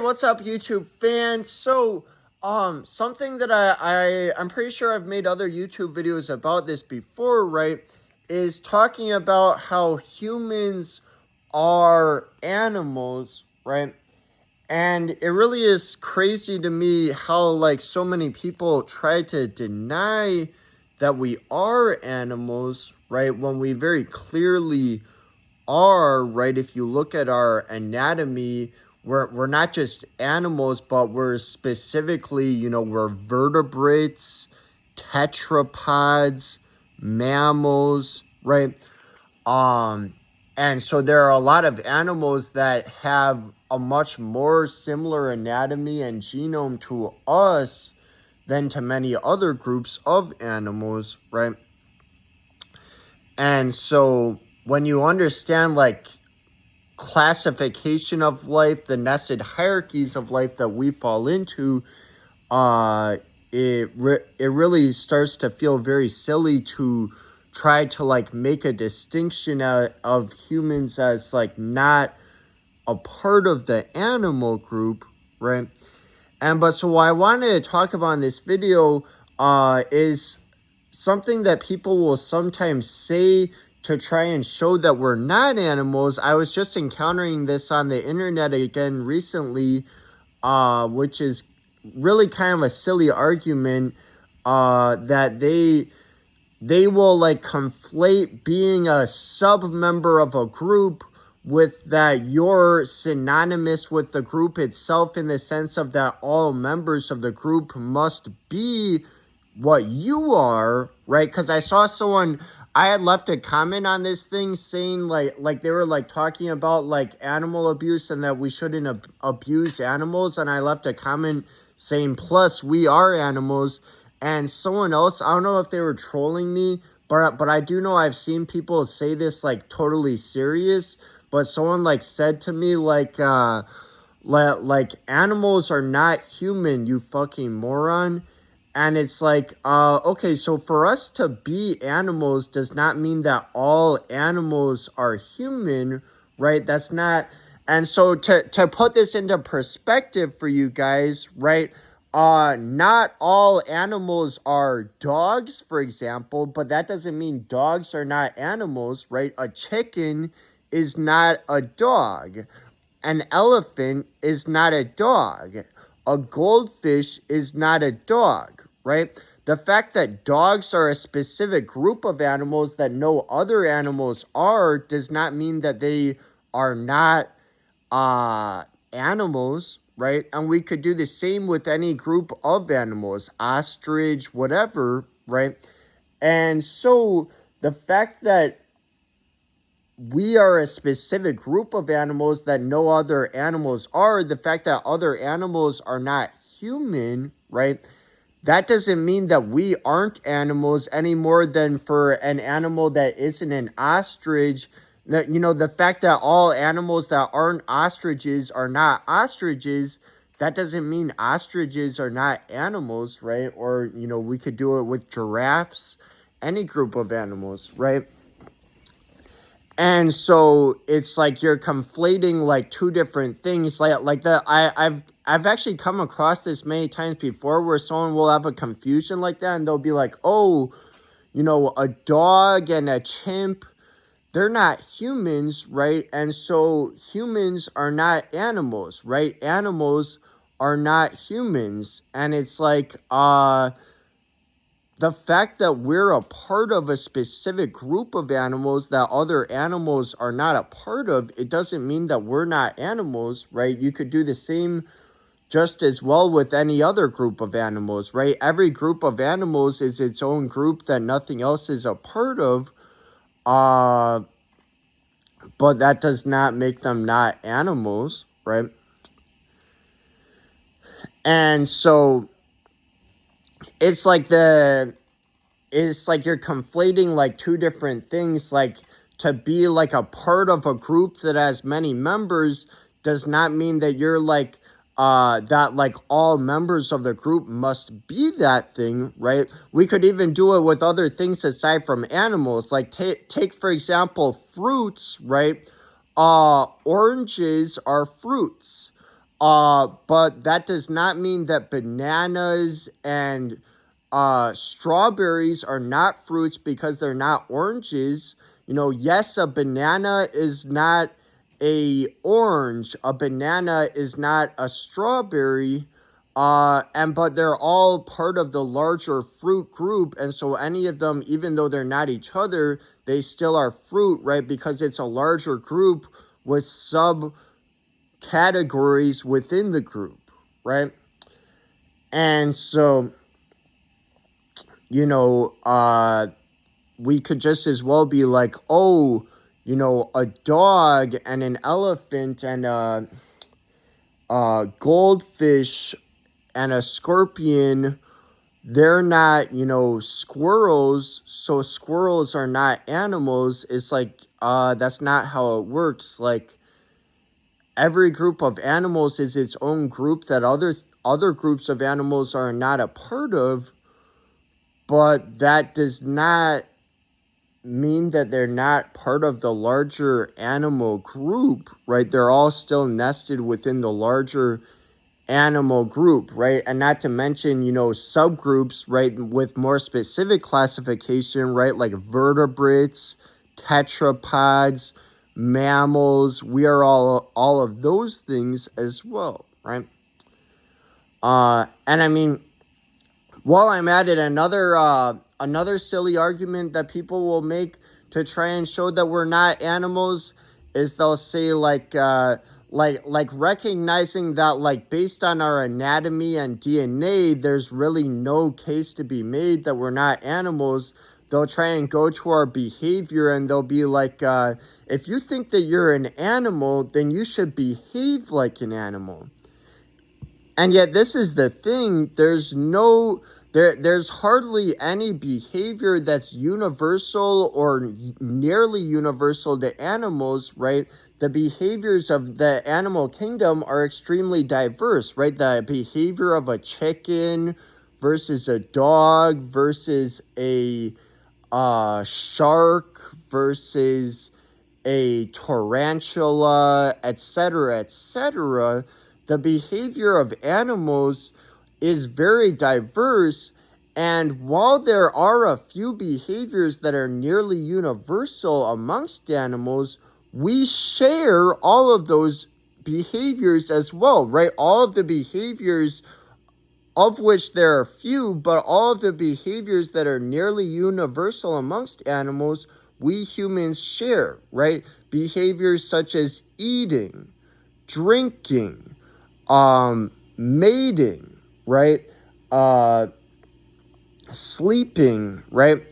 What's up, YouTube fans? Something that I'm pretty sure I've made other YouTube videos about this before, right? Is talking about how humans are animals, right? And it really is crazy to me how like so many people try to deny that we are animals, right? When we very clearly are, right? If you look at our anatomy, we're not just animals, but we're specifically, we're vertebrates, tetrapods, mammals, right? Um, and so there are a lot of animals that have a much more similar anatomy and genome to us than to many other groups of animals, right? And so when you understand like classification of life, the nested hierarchies of life that we fall into, it really starts to feel very silly to try to like make a distinction of humans as like not a part of the animal group, right? But so what I wanted to talk about in this video is something that people will sometimes say to try and show that we're not animals. I was just encountering this on the internet again recently, which is really kind of a silly argument, that they will like conflate being a sub-member of a group with that you're synonymous with the group itself, in the sense of that all members of the group must be what you are, right? Because I saw someone, I had left a comment on this thing saying like they were like talking about like animal abuse and that we shouldn't abuse animals, and I left a comment saying plus we are animals. And someone else, I don't know if they were trolling me, but I do know I've seen people say this like totally serious. But someone like said to me like animals are not human, you fucking moron. And it's like, okay, so for us to be animals does not mean that all animals are human, right? That's not. And so to put this into perspective for you guys, right? Not all animals are dogs, for example, but that doesn't mean dogs are not animals, right? A chicken is not a dog. An elephant is not a dog. A goldfish is not a dog, right? The fact that dogs are a specific group of animals that no other animals are does not mean that they are not animals, right? And we could do the same with any group of animals, ostrich, whatever, right? And so the fact that we are a specific group of animals that no other animals are, the fact that other animals are not human, right? That doesn't mean that we aren't animals any more than for an animal that isn't an ostrich. That, the fact that all animals that aren't ostriches are not ostriches, that doesn't mean ostriches are not animals, right? Or, we could do it with giraffes, any group of animals, right? And so it's like you're conflating like two different things. Like that I've actually come across this many times before, where someone will have a confusion like that and they'll be like, oh, a dog and a chimp, they're not humans, right? And so humans are not animals, right? Animals are not humans. And it's like the fact that we're a part of a specific group of animals that other animals are not a part of, it doesn't mean that we're not animals, right? You could do the same just as well with any other group of animals, right? Every group of animals is its own group that nothing else is a part of, but that does not make them not animals, right? And so it's like you're conflating like two different things. Like, to be like a part of a group that has many members does not mean that you're like that like all members of the group must be that thing, right? We could even do it with other things aside from animals. Like take for example fruits, right? Oranges are fruits. But that does not mean that bananas and strawberries are not fruits because they're not oranges. Yes, a banana is not a orange. A banana is not a strawberry. But they're all part of the larger fruit group, and so any of them, even though they're not each other, they still are fruit, right? Because it's a larger group with subcategories within the group, right? And so, we could just as well be like, oh, a dog and an elephant and a goldfish and a scorpion, they're not, squirrels, so squirrels are not animals. It's like, that's not how it works. Like, every group of animals is its own group that other groups of animals are not a part of, but that does not mean that they're not part of the larger animal group, right? They're all still nested within the larger animal group, right? And not to mention, subgroups, right, with more specific classification, right, like vertebrates, tetrapods, mammals. We are all of those things as well, right? And I mean, while I'm at it, another silly argument that people will make to try and show that we're not animals is they'll say like recognizing that, like, based on our anatomy and DNA, there's really no case to be made that we're not animals. They'll try and go to our behavior and they'll be like, if you think that you're an animal, then you should behave like an animal. And yet this is the thing, there's hardly any behavior that's universal or nearly universal to animals, right? The behaviors of the animal kingdom are extremely diverse, right? The behavior of a chicken versus a dog versus a shark versus a tarantula, etc., etc. The behavior of animals is very diverse, and while there are a few behaviors that are nearly universal amongst animals, we share all of those behaviors as well, right? All of the behaviors, of which there are few, but all of the behaviors that are nearly universal amongst animals, we humans share, right? Behaviors such as eating, drinking, mating, right? Sleeping, right?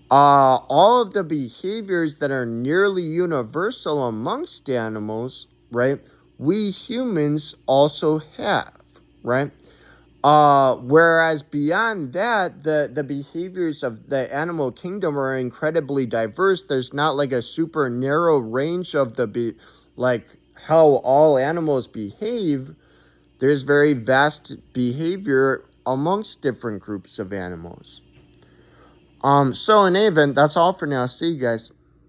All of the behaviors that are nearly universal amongst animals, right? We humans also have, right? Whereas beyond that, the behaviors of the animal kingdom are incredibly diverse. There's not like a super narrow range of like how all animals behave. There's very vast behavior amongst different groups of animals. So in any event, that's all for now. See you guys.